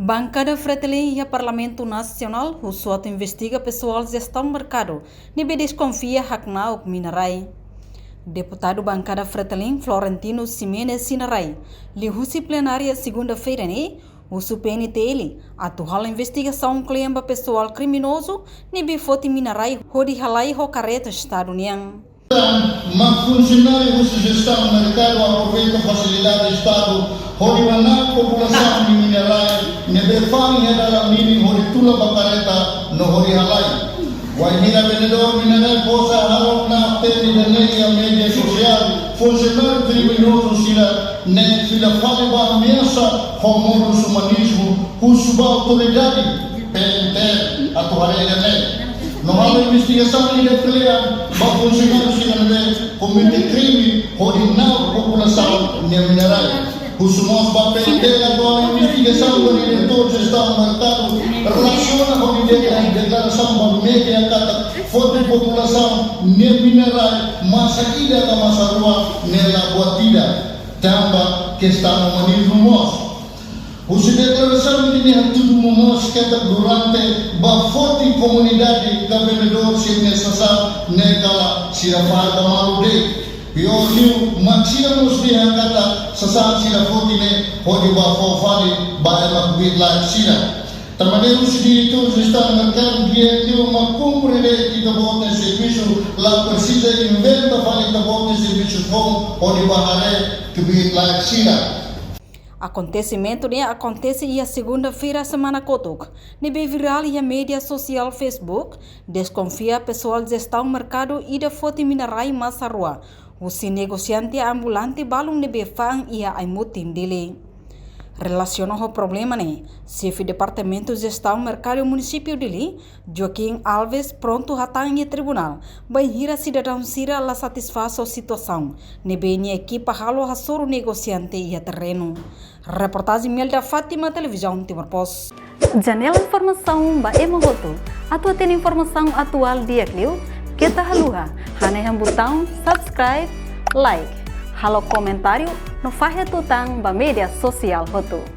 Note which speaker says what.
Speaker 1: Bancada Fretilin e Parlamento Nacional, o SWOT investiga pessoal gestão mercado, nível desconfia hakna o Minarai. Deputado Bancada Fretilin Florentino Ximenes Sinarai, li husi plenária segunda-feira, o PNTL atual investigação clima pessoal criminoso, nível foto Minarai, hodi halai ho careta Estado União.
Speaker 2: Mas funcionário de gestão mercado aproveita facilidade do Estado, onde a população de Minarai nebefang adalah mini onde tula bakareta no hori halai. Wahina vendedor Minarai posa harap na tele da media social, funcionário criminoso sila nem fila fale ba ameaça como humanismo, cuja autoridade PNT atuará não há investigação e refletir funcionários que cometem crime ordinário população Minarai. Os nossos papéis da investigação do diretor de gestão mercado relaciona com a declaração da média kata foto população Minarai masa ida da masa rua nela buatida tambah questão humanismo. Os declaração de tudo momos que durante a forte comunidade da vendedor se necessário nekala sirafar da malude. Pior liu maxiamos de kata sasar sila forte ne hodi ba fofali ba ela bila sila. Também os diretores estão marcando dia de uma cumprir de bote serviço lá precisa inventa fali de bote serviço com hodi bahare que bila sila.
Speaker 1: Acontecimento acontece e a segunda-feira semana kotuk. Nebe viral e a mídia social Facebook desconfia pessoal gestão mercado e da foto Minarai Masarua. O negociante ambulante balung nebe fang e a aimutim dele. Relacionou o problema chefe departamento de gestão mercado município dele, Joaquim Alves, pronto hatang e tribunal, banhira cidadão sira la satisfaz a situação, nebe ni equipa halo hasoro negociante e a terreno. Reportagem Melda Fátima, televisão Timor Post. Janela informação ba emohoto, atua tem informação atual dia clio, kita haluha, haneham botão subscribe, like, halo comentário, no fahe tutang ba media sosial hotu.